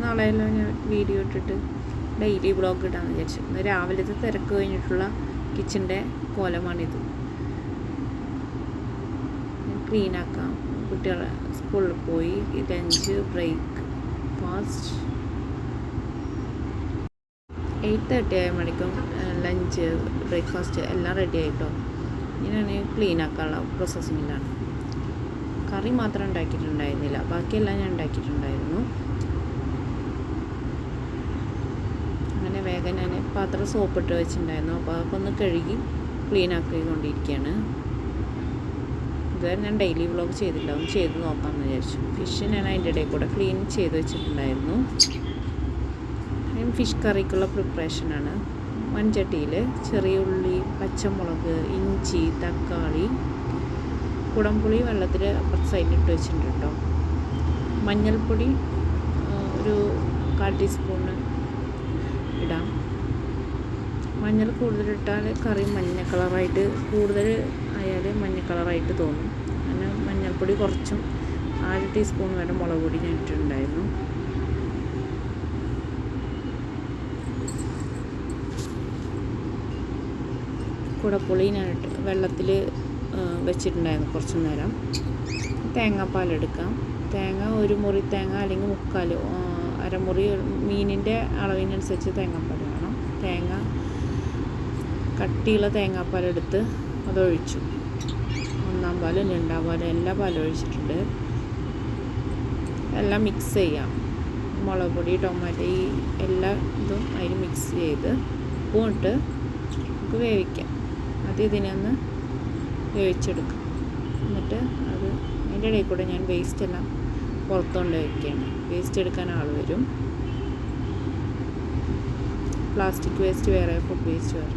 നാളെയെല്ലാം ഞാൻ വീഡിയോ ഇട്ടിട്ട് daily vlog ഇടാമെന്ന് വിചാരിച്ചു. ഇന്ന് രാവിലത്തെ തിരക്ക് കഴിഞ്ഞിട്ടുള്ള കിച്ചൻ്റെ കോലമാണിത്. ക്ലീനാക്കാം. കുട്ടികൾ സ്കൂളിൽ പോയി, ലഞ്ച് ബ്രേക്ക് ഫാസ്റ്റ് 8:30 ആകുമ്പോഴേക്കും ലഞ്ച് ബ്രേക്ക്ഫാസ്റ്റ് എല്ലാം റെഡി ആയിട്ടോ. ഇങ്ങനെയാണ് ക്ലീൻ ആക്കാനുള്ള പ്രോസസ്സിങ്ങിലാണ്. കറി മാത്രം ഉണ്ടാക്കിയിട്ടുണ്ടായിരുന്നില്ല, ബാക്കിയെല്ലാം ഞാൻ ഉണ്ടാക്കിയിട്ടുണ്ടായിരുന്നു. അങ്ങനെ വേഗം ഞാൻ പാത്രം സോപ്പിട്ട് വെച്ചിട്ടുണ്ടായിരുന്നു. അപ്പോൾ അതൊക്കെ ഒന്ന് കഴുകി ക്ലീൻ ആക്കിക്കൊണ്ടിരിക്കുകയാണ്. ഇതുവരെ ഞാൻ ഡെയിലി വ്ളോഗ് ചെയ്തില്ല, ഒന്ന് ചെയ്ത് നോക്കാമെന്ന് വിചാരിച്ചു. ഫിഷ് ഞാൻ അതിൻ്റെ ഇടയിൽ കൂടെ ക്ലീൻ ചെയ്ത് വെച്ചിട്ടുണ്ടായിരുന്നു. ഫിഷ് കറിക്കുള്ള പ്രിപ്പറേഷനാണ്. മൺചട്ടിയിൽ ചെറിയ ഉള്ളി, പച്ചമുളക്, ഇഞ്ചി, തക്കാളി, കുടംപുളി വെള്ളത്തിൽ അപ്പുറത്ത് സൈഡിലിട്ട് വെച്ചിട്ടുണ്ട് കേട്ടോ. മഞ്ഞൾപ്പൊടി ഒരു 1/4 ടീസ്പൂണ് ഇടാം. മഞ്ഞൾ കൂടുതലിട്ടാൽ കറി മഞ്ഞ കളറായിട്ട്, കൂടുതൽ ആയാൽ മഞ്ഞ കളറായിട്ട് തോന്നും. അങ്ങനെ മഞ്ഞൾപ്പൊടി കുറച്ചും 1/4 ടീസ്പൂൺ വരെ മുളക് പൊടി ഞാൻ ഇട്ടിട്ടുണ്ടായിരുന്നു. കുടപ്പുളി ഞാൻ വെള്ളത്തിൽ വെച്ചിട്ടുണ്ടായിരുന്നു കുറച്ച് നേരം. തേങ്ങാപ്പാലെടുക്കാം. തേങ്ങ ഒരു മുറി തേങ്ങ അല്ലെങ്കിൽ 3/4 അരമുറി, മീനിൻ്റെ അളവിനനുസരിച്ച് തേങ്ങാപ്പാൽ വേണം. തേങ്ങ കട്ടിയുള്ള തേങ്ങാപ്പാലെടുത്ത് അതൊഴിച്ചു. 1-ാം പാലും 2-ാം പാലും എല്ലാ പാലും ഒഴിച്ചിട്ടുണ്ട്. എല്ലാം മിക്സ് ചെയ്യാം. മുളക് പൊടി, ടൊമാറ്റോ, ഈ എല്ലാ ഇതും അതിൽ മിക്സ് ചെയ്ത് ഉപ്പും ഇട്ട് നമുക്ക് വേവിക്കാം. അത് ഇതിനൊന്ന് വേവിച്ചെടുക്കാം. എന്നിട്ട് അത് അതിൻ്റെ ഇടയിൽ കൂടെ ഞാൻ വേസ്റ്റ് എല്ലാം പുറത്തുകൊണ്ട് വയ്ക്കുകയാണ്. വേസ്റ്റ് എടുക്കാൻ ആൾ വരും. പ്ലാസ്റ്റിക് വേസ്റ്റ് വേറെ, ഫുഡ് വേസ്റ്റ് വേറെ.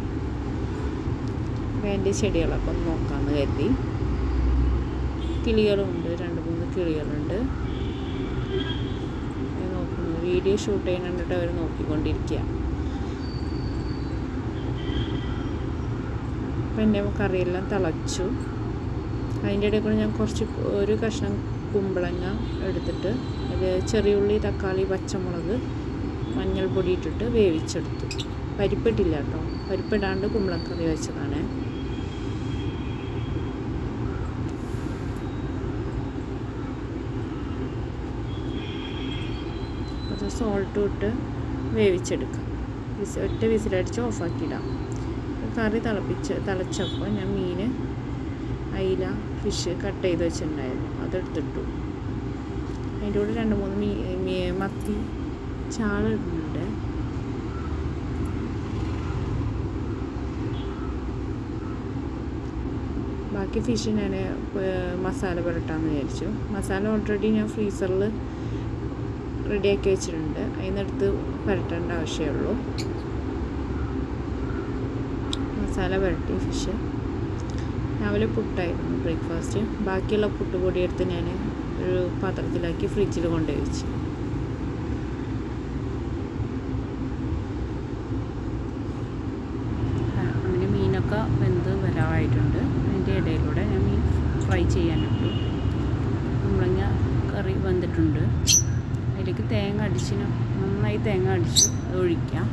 വേണ്ട ചെടികളൊക്കെ ഒന്ന് നോക്കാമെന്ന് കരുതി. കിളികളുണ്ട്, 2-3 കിളികളുണ്ട്. നോക്കുന്നു, വീഡിയോ ഷൂട്ട് ചെയ്യുന്നുണ്ടിട്ട് അവർ നോക്കിക്കൊണ്ടിരിക്കുക. അപ്പം എൻ്റെ കറിയെല്ലാം തിളച്ചു. അതിൻ്റെ ഇടയിൽ കൂടെ ഞാൻ ഒരു കഷ്ണം കുമ്പളങ്ങ എടുത്തിട്ട് അത് ചെറിയുള്ളി, തക്കാളി, പച്ചമുളക്, മഞ്ഞൾപ്പൊടി ഇട്ടിട്ട് വേവിച്ചെടുത്തു. പരിപ്പിട്ടില്ല കേട്ടോ, പരിപ്പിടാണ്ട് കുമ്പളക്കറി വെച്ചതാണ്. അത് സോൾട്ടും ഇട്ട് വേവിച്ചെടുക്കാം. ഒറ്റ വിസിലടിച്ച് ഓഫാക്കിയിടാം. കറി തിളച്ചപ്പോൾ ഞാൻ മീൻ, അയില, ഫിഷ് കട്ട് ചെയ്ത് വെച്ചിട്ടുണ്ടായിരുന്നു, അതെടുത്തിട്ടു. അതിൻ്റെ കൂടെ 2-3 മത്തി ചാള ഇടുന്നുണ്ട്. ബാക്കി ഫിഷ് ഞാൻ മസാല പുരട്ടാമെന്ന് വിചാരിച്ചു. മസാല ഓൾറെഡി ഞാൻ ഫ്രീസറിൽ റെഡിയാക്കി വെച്ചിട്ടുണ്ട്. അതിനടുത്ത് പുരട്ടേണ്ട ആവശ്യമുള്ളൂ. മസാല പുരട്ടി ഫിഷ്. രാവിലെ പുട്ടായിരുന്നു ബ്രേക്ക്ഫാസ്റ്റ്. ബാക്കിയുള്ള പുട്ടുപൊടി എടുത്ത് ഞാൻ ഒരു പാത്രത്തിലാക്കി ഫ്രിഡ്ജിൽ കൊണ്ടുപോയി വെച്ചു. അങ്ങനെ മീനൊക്കെ വെന്ത് വരാറായിട്ടുണ്ട്. അതിൻ്റെ ഇടയിലൂടെ ഞാൻ മീൻ ഫ്രൈ ചെയ്യാനിട്ടു. കുമ്പളങ്ങ കറി വെന്തിട്ടുണ്ട്. അതിലേക്ക് നന്നായി തേങ്ങ അടിച്ചു അത് ഒഴിക്കാം.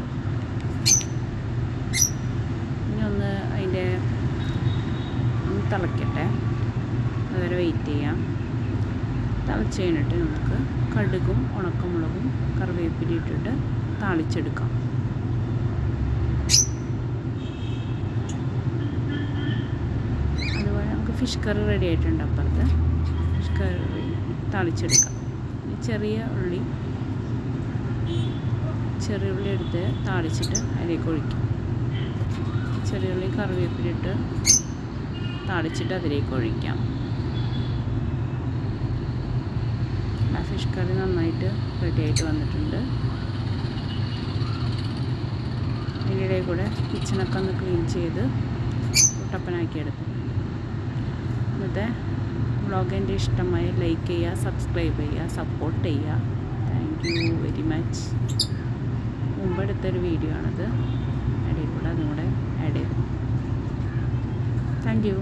ഇനി അതിൻ്റെ തിളയ്ക്കട്ടെ, അതുവരെ വെയിറ്റ് ചെയ്യാം. തിളച്ച് കഴിഞ്ഞിട്ട് നമുക്ക് കടുകും ഉണക്കമുളകും കറിവേപ്പില ഇട്ടിട്ട് താളിച്ചെടുക്കാം. അതുപോലെ നമുക്ക് ഫിഷ് കറി റെഡി ആയിട്ടുണ്ട്. അപ്പുറത്ത് ഫിഷ് കറി താളിച്ചെടുക്കാം. ചെറിയ ഉള്ളി എടുത്ത് താളിച്ചിട്ട് അതിലേക്ക് ഒഴിക്കും. ചെറിയ ഉള്ളി കറിവേപ്പില ഇട്ട് താളിച്ചിട്ട് അതിലേക്ക് ഒഴിക്കാം. ഫിഷ് കറി നന്നായിട്ട് റെഡിയായിട്ട് വന്നിട്ടുണ്ട്. അതിൻ്റെ കൂടെ കിച്ചണൊക്കെ ഒന്ന് ക്ലീൻ ചെയ്ത് കുട്ടപ്പനാക്കി എടുത്തിട്ടുണ്ട്. ഇന്നത്തെ വ്ളോഗ് എൻ്റെ ഇഷ്ടമായി ലൈക്ക് ചെയ്യുക, സബ്സ്ക്രൈബ് ചെയ്യുക, സപ്പോർട്ട് ചെയ്യുക. Thank you very much. മുമ്പെടുത്തൊരു വീഡിയോ ആണത്. ഇടയിൽ കൂടെ അതും കൂടെ ആഡ് ചെയ്തു. Thank U.